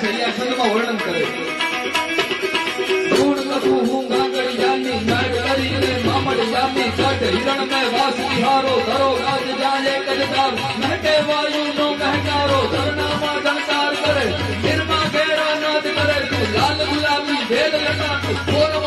આ છંદમાં વર્ણન કરે ગુણ કથું હું ગાંગડી જાની નાડ કરીને મામડ જામી કટ હિરણ મે વાસ વિહારો ધરો ગાજ જાય કજદાર મહેકે વાયુ નો મહેકારો ધરનામાં જણકાર કરે નિર્મા ઘેરા નાદ કરે તું લાલ ગુલાબી ભેદ લટા તું